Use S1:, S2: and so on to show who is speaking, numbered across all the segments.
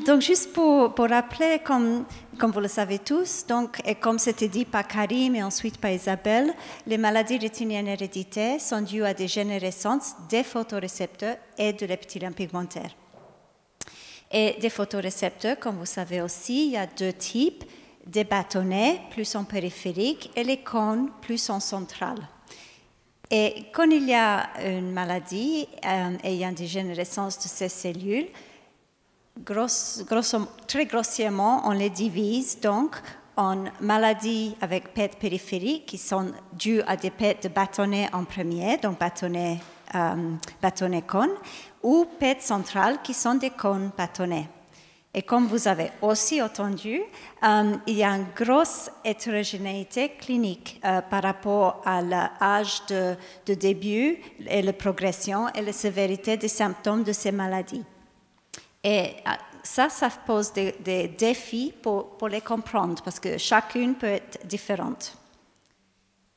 S1: Donc, juste pour rappeler, comme vous le savez tous, donc, et comme c'était dit par Karim et ensuite par Isabelle, les maladies rétiniennes héréditaires sont dues à des générescences des photorécepteurs et de l'épithélium pigmentaire. Et des photorécepteurs, comme vous savez aussi, il y a deux types, des bâtonnets, plus en périphérique, et les cônes, plus en central. Et quand il y a une maladie et il y a une dégénérescence de ces cellules, très grossièrement, on les divise donc en maladies avec PET périphériques qui sont dues à des PET de bâtonnets en premier, donc bâtonnets cônes, ou PET centrales qui sont des cônes bâtonnets. Et comme vous avez aussi entendu, il y a une grosse hétérogénéité clinique par rapport à l'âge de début et la progression et la sévérité des symptômes de ces maladies. Et ça pose des défis pour les comprendre parce que chacune peut être différente.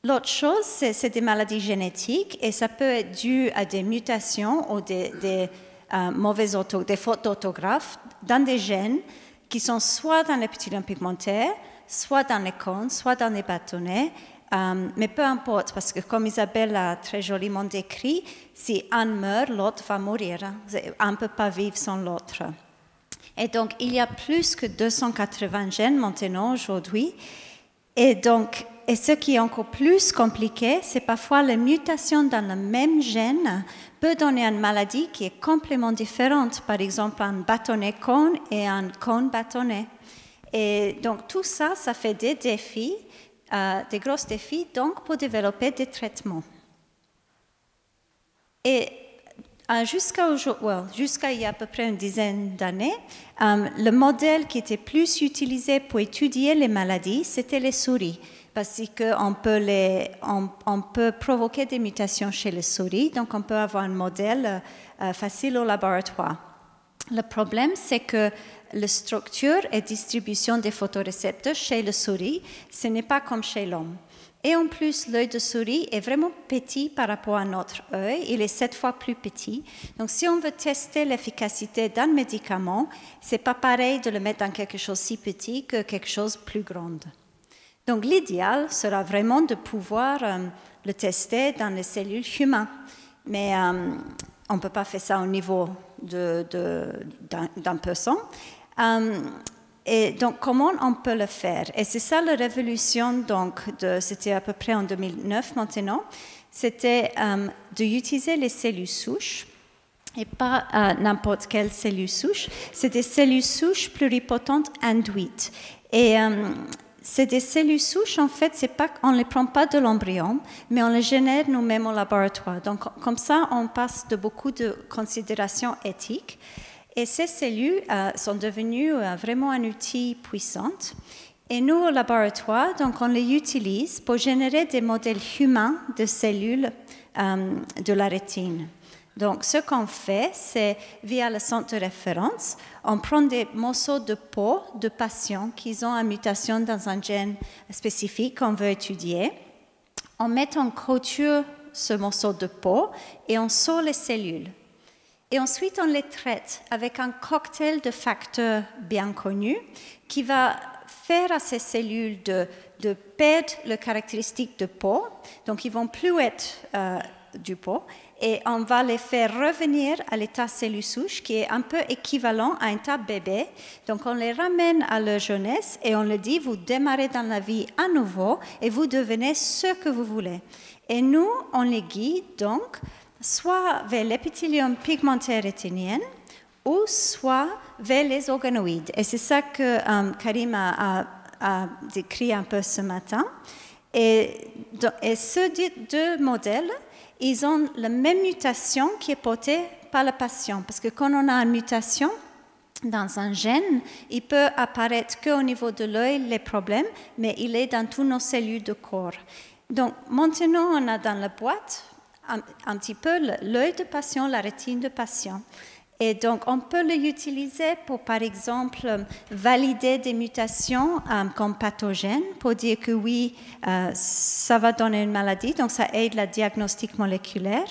S1: L'autre chose, c'est des maladies génétiques et ça peut être dû à des mutations ou des fautes d'orthographe dans des gènes qui sont soit dans l'épithélium pigmentaire, soit dans les cônes, soit dans les bâtonnets, mais peu importe, parce que comme Isabelle a très joliment décrit, si un meurt, l'autre va mourir. Un ne peut pas vivre sans l'autre. Et donc, il y a plus que 280 gènes maintenant aujourd'hui. Et ce qui est encore plus compliqué, c'est parfois la mutation dans le même gène peut donner une maladie qui est complètement différente. Par exemple, un bâtonnet cône et un cône bâtonnet. Et donc, tout ça, ça fait des défis, des gros défis, donc, pour développer des traitements. Et jusqu'à il y a à peu près une dizaine d'années, le modèle qui était plus utilisé pour étudier les maladies, c'était les souris. Parce qu'on peut provoquer des mutations chez les souris, donc on peut avoir un modèle facile au laboratoire. Le problème, c'est que la structure et distribution des photorécepteurs chez les souris, ce n'est pas comme chez l'homme. Et en plus, l'œil de souris est vraiment petit par rapport à notre œil. Il est 7 fois plus petit. Donc, si on veut tester l'efficacité d'un médicament, ce n'est pas pareil de le mettre dans quelque chose si petit que quelque chose de plus grand. Donc, l'idéal sera vraiment de pouvoir le tester dans les cellules humaines. Mais on ne peut pas faire ça au niveau d'un person. Et donc, comment on peut le faire? Et c'est ça la révolution, c'était à peu près en 2009 maintenant, c'était d'utiliser les cellules souches, et pas n'importe quelle cellule souche, c'est des cellules souches pluripotentes induites. Et c'est des cellules souches, en fait, on ne les prend pas de l'embryon, mais on les génère nous-mêmes au laboratoire. Donc, comme ça, on passe de beaucoup de considérations éthiques. Et ces cellules sont devenues vraiment un outil puissant. Et nous, au laboratoire, donc, on les utilise pour générer des modèles humains de cellules de la rétine. Donc, ce qu'on fait, c'est, via le centre de référence, on prend des morceaux de peau de patients qui ont une mutation dans un gène spécifique qu'on veut étudier. On met en culture ce morceau de peau et on sort les cellules. Et ensuite, on les traite avec un cocktail de facteurs bien connus qui va faire à ces cellules de perdre les caractéristiques de peau. Donc, ils ne vont plus être du peau. Et on va les faire revenir à l'état cellule souche qui est un peu équivalent à un état bébé. Donc, on les ramène à leur jeunesse et on leur dit, vous démarrez dans la vie à nouveau et vous devenez ce que vous voulez. Et nous, on les guide donc soit vers l'épithélium pigmentaire rétinien ou soit vers les organoïdes. Et c'est ça que Karim a décrit un peu ce matin. Et ces deux modèles, ils ont la même mutation qui est portée par le patient. Parce que quand on a une mutation dans un gène, il peut apparaître qu'au niveau de l'œil les problèmes, mais il est dans toutes nos cellules de corps. Donc maintenant, on a dans la boîte un petit peu l'œil de patient, la rétine de patient. Et donc, on peut l'utiliser pour, par exemple, valider des mutations comme pathogènes, pour dire que oui, ça va donner une maladie, donc ça aide le diagnostic moléculaire.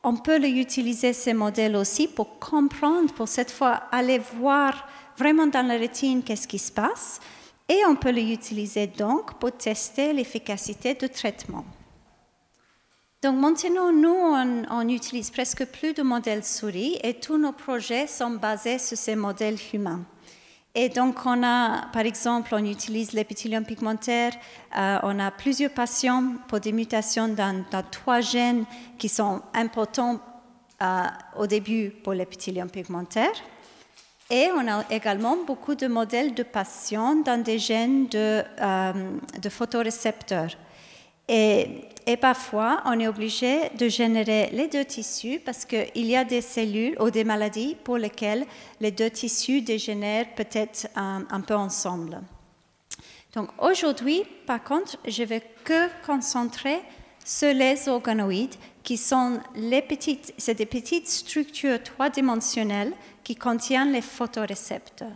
S1: on peut utiliser ces modèles aussi pour comprendre, pour cette fois aller voir vraiment dans la rétine qu'est-ce qui se passe. Et on peut les utiliser donc pour tester l'efficacité du traitement. Donc maintenant, nous, on utilise presque plus de modèles souris et tous nos projets sont basés sur ces modèles humains. Et donc, on a, par exemple, on utilise l'épithélium pigmentaire, on a plusieurs patients pour des mutations dans 3 gènes qui sont importants au début pour l'épithélium pigmentaire. Et on a également beaucoup de modèles de patients dans des gènes de photorécepteurs. Et parfois, on est obligé de générer les 2 tissus parce qu'il y a des cellules ou des maladies pour lesquelles les 2 tissus dégénèrent peut-être un peu ensemble. Donc aujourd'hui, par contre, je vais que concentrer sur les organoïdes qui sont c'est des petites structures 3-dimensionnelles qui contiennent les photorécepteurs.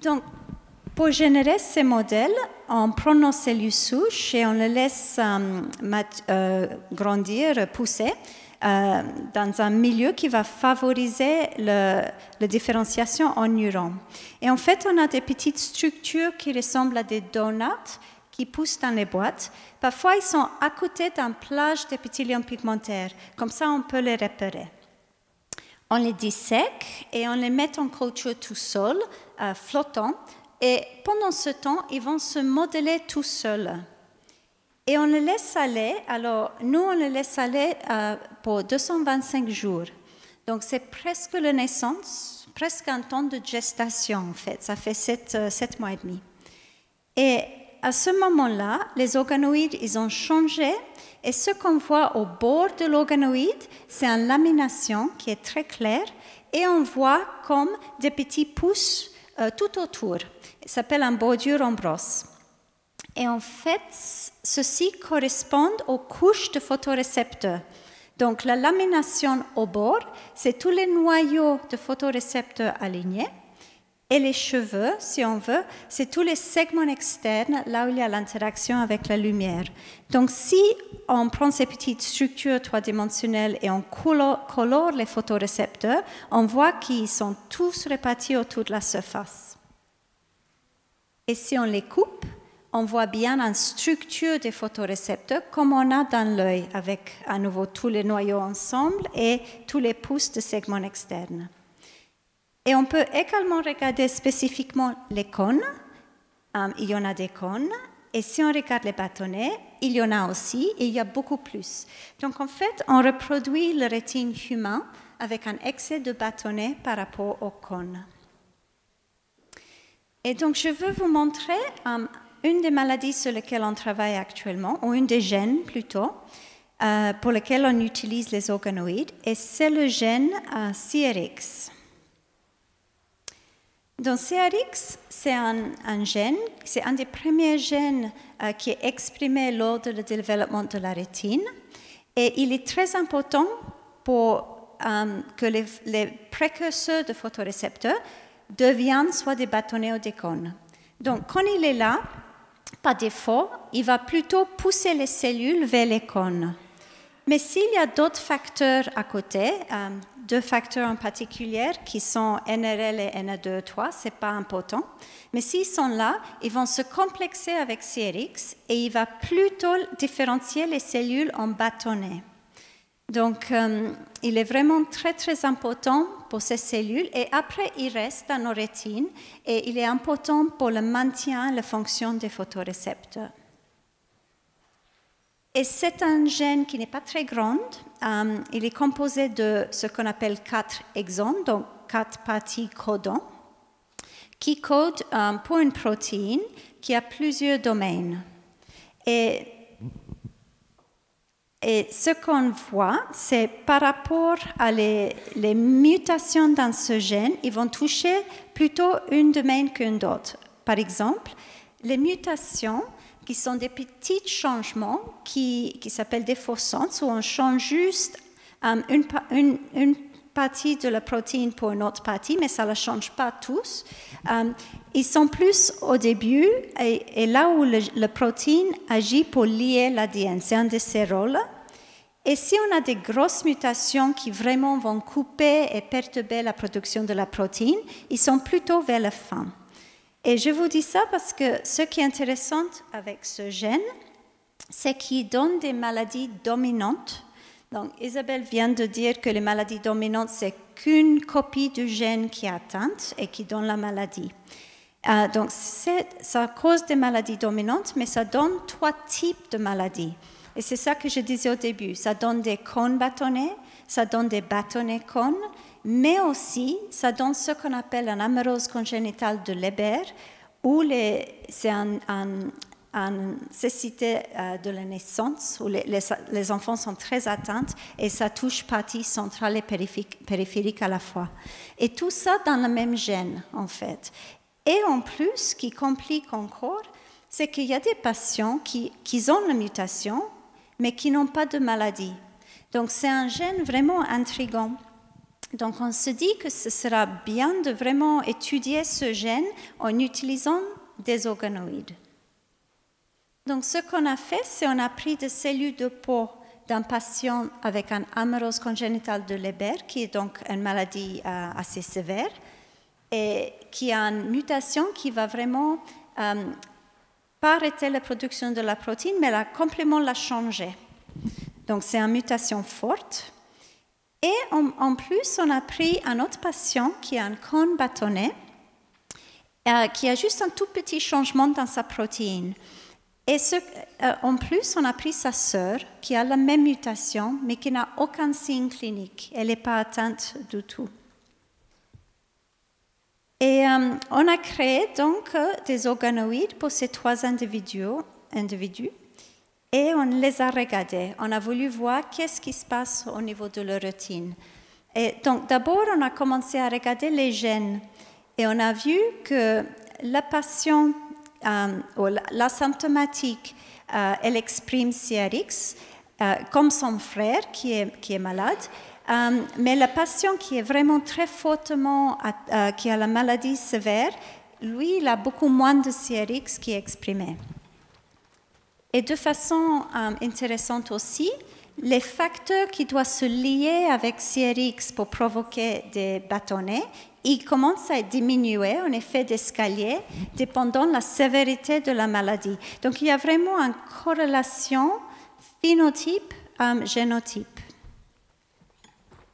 S1: Donc, pour générer ces modèles, on prend nos cellules souches et on les laisse grandir, pousser dans un milieu qui va favoriser la différenciation en neurones. Et en fait, on a des petites structures qui ressemblent à des donuts qui poussent dans les boîtes. Parfois, ils sont à côté d'un plage d'épithélium pigmentaire. Comme ça, on peut les repérer. On les dissèque et on les met en culture tout seul, flottant. Et pendant ce temps, ils vont se modeler tout seuls. Et on les laisse aller. Alors, nous, on les laisse aller pour 225 jours. Donc, c'est presque la naissance, presque un temps de gestation, en fait. Ça fait 7 mois et demi. Et à ce moment-là, les organoïdes, ils ont changé. Et ce qu'on voit au bord de l'organoïde, c'est une lamination qui est très claire. Et on voit comme des petits pouces tout autour. Ça s'appelle une bordure en brosse. Et en fait, ceci correspond aux couches de photorécepteurs. Donc, la lamination au bord, c'est tous les noyaux de photorécepteurs alignés. Et les cheveux, si on veut, c'est tous les segments externes, là où il y a l'interaction avec la lumière. Donc, si on prend ces petites structures 3-dimensionnelles et on colore les photorécepteurs, on voit qu'ils sont tous répartis autour de la surface. Et si on les coupe, on voit bien une structure des photorécepteurs comme on a dans l'œil, avec à nouveau tous les noyaux ensemble et tous les pouces de segments externes. Et on peut également regarder spécifiquement les cônes. Il y en a des cônes. Et si on regarde les bâtonnets, il y en a aussi, et il y a beaucoup plus. Donc en fait, on reproduit le rétine humain avec un excès de bâtonnets par rapport aux cônes. Et donc je veux vous montrer une des maladies sur lesquelles on travaille actuellement, ou une des gènes plutôt, pour lesquels on utilise les organoïdes, et c'est le gène CRX. Donc, CRX, c'est un gène, c'est un des premiers gènes qui est exprimé lors du développement de la rétine. Et il est très important pour que les précurseurs de photorécepteurs deviennent soit des bâtonnets ou des cônes. Donc, quand il est là, par défaut, il va plutôt pousser les cellules vers les cônes. Mais s'il y a d'autres facteurs à côté, 2 facteurs en particulier qui sont NRL et NR2E3, ce n'est pas important. Mais s'ils sont là, ils vont se complexer avec CRX et il va plutôt différencier les cellules en bâtonnets. Donc, il est vraiment très, très important pour ces cellules et après, il reste dans nos rétines et il est important pour le maintien et la fonction des photorécepteurs. Et c'est un gène qui n'est pas très grand. Il est composé de ce qu'on appelle 4 exones, donc 4 parties codantes, qui codent pour une protéine qui a plusieurs domaines. Et ce qu'on voit, c'est par rapport à les mutations dans ce gène, ils vont toucher plutôt un domaine qu'un autre. Par exemple, les mutations qui sont des petits changements qui s'appellent des faussants, où on change juste une partie de la protéine pour une autre partie, mais ça ne la change pas tous. Ils sont plus au début, et là où la protéine agit pour lier l'ADN, c'est un de ses rôles. Et si on a des grosses mutations qui vraiment vont couper et perturber la production de la protéine, ils sont plutôt vers la fin. Et je vous dis ça parce que ce qui est intéressant avec ce gène, c'est qu'il donne des maladies dominantes. Donc, Isabelle vient de dire que les maladies dominantes, c'est qu'une copie du gène qui est atteinte et qui donne la maladie. Donc, ça cause des maladies dominantes, mais ça donne 3 types de maladies. Et c'est ça que je disais au début. Ça donne des cônes bâtonnets, ça donne des bâtonnets cônes, mais aussi, ça donne ce qu'on appelle une amérose congénitale de Leber, où c'est une cécité de la naissance, où les enfants sont très atteints et ça touche partie centrale et périphérique à la fois. Et tout ça dans le même gène, en fait. Et en plus, ce qui complique encore, c'est qu'il y a des patients qui ont la mutation, mais qui n'ont pas de maladie. Donc, c'est un gène vraiment intriguant. Donc, on se dit que ce sera bien de vraiment étudier ce gène en utilisant des organoïdes. Donc, ce qu'on a fait, c'est qu'on a pris des cellules de peau d'un patient avec un amérose congénitale de Leber, qui est donc une maladie assez sévère, et qui a une mutation qui va vraiment pas arrêter la production de la protéine, mais complètement la changer. Donc, c'est une mutation forte. Et en plus, on a pris un autre patient qui a un cône bâtonnet, qui a juste un tout petit changement dans sa protéine. Et en plus, on a pris sa sœur, qui a la même mutation, mais qui n'a aucun signe clinique. Elle n'est pas atteinte du tout. Et on a créé donc des organoïdes pour ces 3 individus et on les a regardés. On a voulu voir qu'est-ce qui se passe au niveau de leur rétine. Et donc d'abord, on a commencé à regarder les gènes et on a vu que la patient, l'asymptomatique, elle exprime CRX comme son frère qui est malade. Mais le patient qui est vraiment très fortement, qui a la maladie sévère, lui, il a beaucoup moins de CRX qui est exprimé. Et de façon intéressante aussi, les facteurs qui doivent se lier avec CRX pour provoquer des bâtonnets, ils commencent à diminuer en effet d'escalier, dépendant de la sévérité de la maladie. Donc, il y a vraiment une corrélation phénotype-génotype.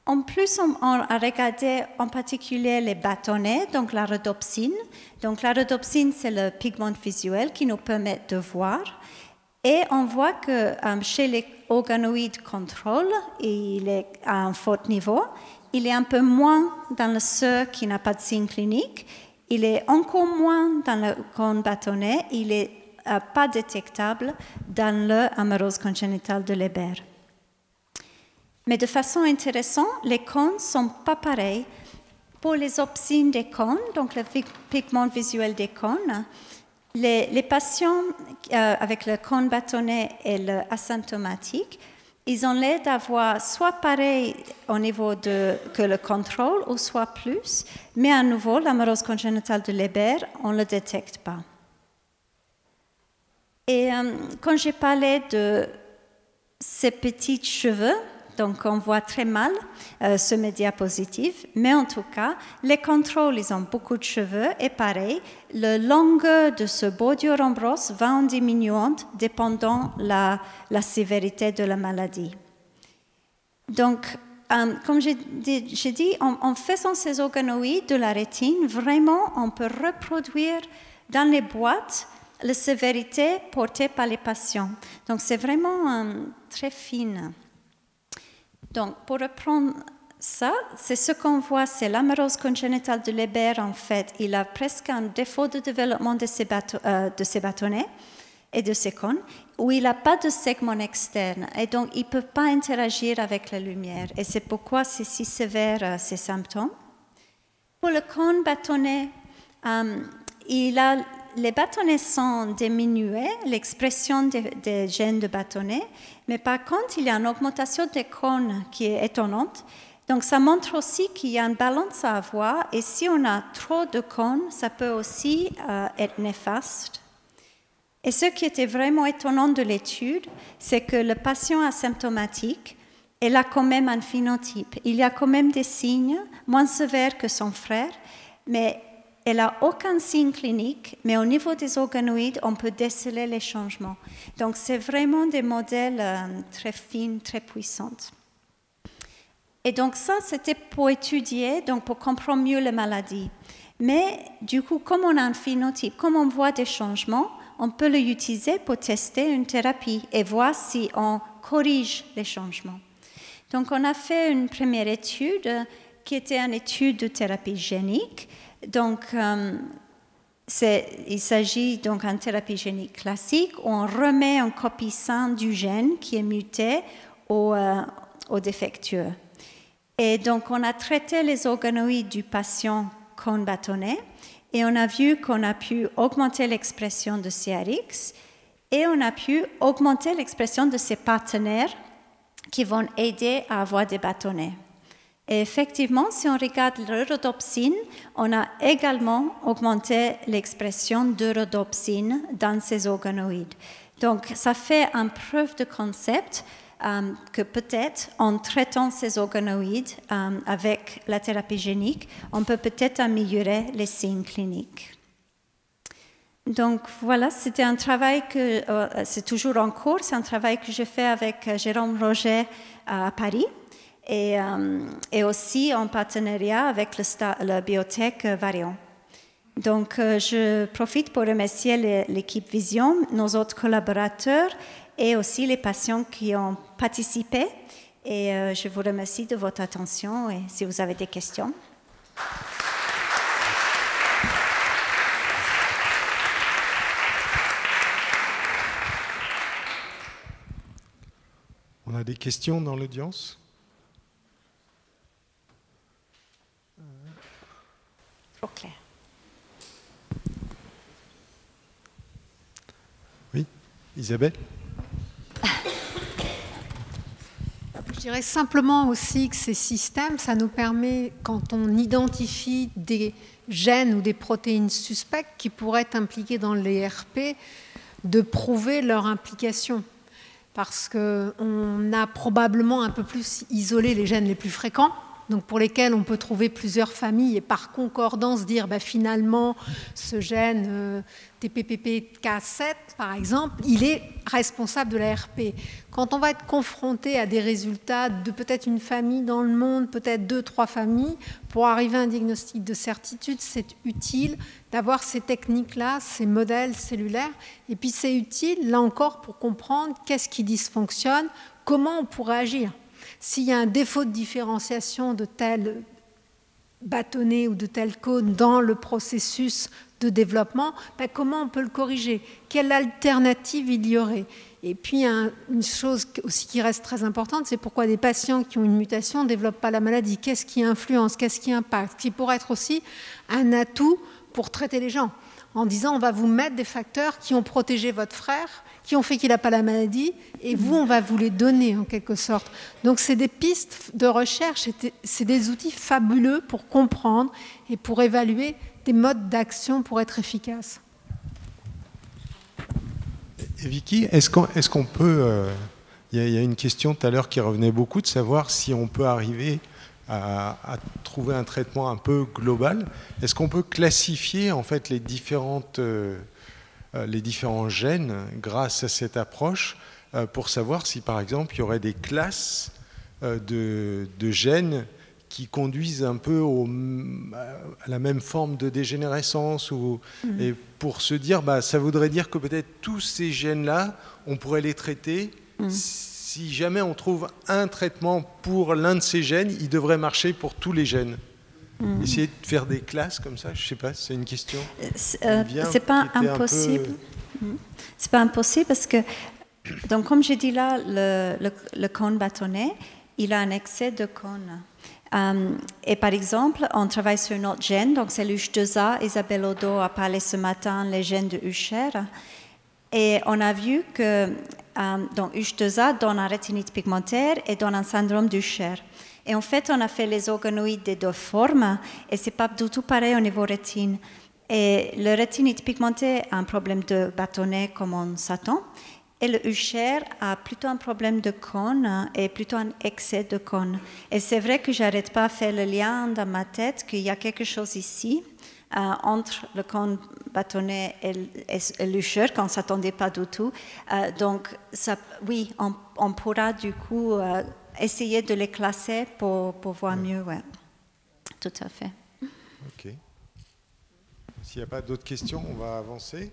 S1: En plus, on a regardé en particulier les bâtonnets, donc la rhodopsine. Donc la rhodopsine, c'est le pigment visuel qui nous permet de voir. Et on voit que chez les organoïdes contrôle, il est à un fort niveau. Il est un peu moins dans le ceux qui n'a pas de signe clinique. Il est encore moins dans le cône bâtonnet. Il n'est pas détectable dans l'amérose congénitale de Leber. Mais de façon intéressante, les cônes ne sont pas pareils. Pour les opsines des cônes, donc le pigment visuel des cônes, les patients avec le cône bâtonnet et l'asymptomatique, ils ont l'air d'avoir soit pareil au niveau que le contrôle, ou soit plus, mais à nouveau, l'amérose congénitale de Leber, on ne le détecte pas. Et quand j'ai parlé de ces petits cheveux, donc on voit très mal ce diapositive, mais en tout cas, les contrôles, ils ont beaucoup de cheveux et pareil, la longueur de ce bordure ambrose va en diminuant dépendant la sévérité de la maladie. Donc, comme j'ai dit, en faisant ces organoïdes de la rétine, vraiment, on peut reproduire dans les boîtes la sévérité portée par les patients. Donc, c'est vraiment très fine. Donc, pour reprendre ça, c'est ce qu'on voit, c'est l'amérose congénitale de Leber, en fait. Il a presque un défaut de développement de ses bâtonnets et de ses cônes, où il n'a pas de segment externe, et donc il ne peut pas interagir avec la lumière. Et c'est pourquoi c'est si sévère, ces symptômes. Pour le cône bâtonnet, les bâtonnets sont diminués, l'expression des gènes de bâtonnet, mais par contre, il y a une augmentation des cônes qui est étonnante. Donc, ça montre aussi qu'il y a une balance à avoir, et si on a trop de cônes, ça peut aussi être néfaste. Et ce qui était vraiment étonnant de l'étude, c'est que le patient asymptomatique, elle a quand même un phénotype. Il y a quand même des signes moins sévères que son frère, mais elle n'a aucun signe clinique, mais au niveau des organoïdes, on peut déceler les changements. Donc, c'est vraiment des modèles très fins, très puissants. Et donc, ça, c'était pour étudier, donc pour comprendre mieux les maladies. Mais du coup, comme on a un phénotype, comme on voit des changements, on peut l'utiliser pour tester une thérapie et voir si on corrige les changements. Donc, on a fait une première étude qui était une étude de thérapie génique. Donc, il s'agit donc d'une thérapie génique classique où on remet une copie saine du gène qui est muté au défectueux. Et donc, on a traité les organoïdes du patient cône bâtonnet et on a vu qu'on a pu augmenter l'expression de CRX et on a pu augmenter l'expression de ses partenaires qui vont aider à avoir des bâtonnets. Et effectivement, si on regarde l'eurodopsine, on a également augmenté l'expression d'eurodopsine dans ces organoïdes. Donc, ça fait une preuve de concept que peut-être en traitant ces organoïdes avec la thérapie génique, on peut peut-être améliorer les signes cliniques. Donc voilà, c'était un travail que, c'est toujours en cours, c'est un travail que je fais avec Jérôme Roger à Paris et aussi en partenariat avec la biotech Varian. Donc je profite pour remercier l'équipe Vision, nos autres collaborateurs et aussi les patients qui ont participé. Et je vous remercie de votre attention et si vous avez des questions.
S2: On a des questions dans l'audience?
S1: Trop clair.
S2: Oui, Isabelle?
S3: Je dirais simplement aussi que ces systèmes, ça nous permet, quand on identifie des gènes ou des protéines suspectes qui pourraient être impliquées dans les RP, de prouver leur implication. Parce qu'on a probablement un peu plus isolé les gènes les plus fréquents, donc pour lesquels on peut trouver plusieurs familles et par concordance dire finalement ce gène TPPK7 par exemple, il est responsable de la RP. Quand on va être confronté à des résultats de peut-être une famille dans le monde, peut-être 2-3 familles, pour arriver à un diagnostic de certitude, c'est utile d'avoir ces techniques-là, ces modèles cellulaires. Et puis c'est utile, là encore, pour comprendre qu'est-ce qui dysfonctionne, comment on pourrait agir. S'il y a un défaut de différenciation de tel bâtonnet ou de tel cône dans le processus de développement, comment on peut le corriger? Quelle alternative il y aurait? Et puis, une chose aussi qui reste très importante, c'est pourquoi des patients qui ont une mutation ne développent pas la maladie. Qu'est-ce qui influence? Qu'est-ce qui impacte? Qui pourrait être aussi un atout pour traiter les gens, en disant on va vous mettre des facteurs qui ont protégé votre frère, qui ont fait qu'il n'a pas la maladie, et vous, on va vous les donner en quelque sorte. Donc c'est des pistes de recherche, c'est des outils fabuleux pour comprendre et pour évaluer des modes d'action pour être efficaces.
S2: Et Vicky, est-ce qu'on peut... Il y a une question tout à l'heure qui revenait beaucoup, de savoir si on peut arriver à trouver un traitement un peu global. Est-ce qu'on peut classifier en fait les différents gènes grâce à cette approche pour savoir si par exemple il y aurait des classes de gènes qui conduisent un peu à la même forme de dégénérescence et pour se dire, ça voudrait dire que peut-être tous ces gènes-là, on pourrait les traiter. Si jamais on trouve un traitement pour l'un de ces gènes, il devrait marcher pour tous les gènes. Essayer de faire des classes comme ça, je ne sais pas, c'est une question.
S1: C'est pas impossible. C'est pas impossible parce que, donc comme j'ai dit là, le cône bâtonnet, il a un excès de cône. Et par exemple, on travaille sur un autre gène, donc c'est l'UH2A. Isabelle Odo a parlé ce matin les gènes de Usher. Et on a vu que donc UH2A donne une rétinite pigmentaire et donne un syndrome d'Usher. Et en fait, on a fait les organoïdes des deux formes et ce n'est pas du tout pareil au niveau rétine. Et le rétinite pigmentaire a un problème de bâtonnet comme on s'attend. Et le Usher a plutôt un problème de cône et plutôt un excès de cône. Et c'est vrai que j'arrête pas à faire le lien dans ma tête qu'il y a quelque chose ici entre le cône bâtonnet et l'Usher qu'on ne s'attendait pas du tout. Donc, ça, oui, on pourra du coup essayer de les classer pour voir mieux. Ouais. Tout à fait.
S2: OK. S'il n'y a pas d'autres questions, on va avancer.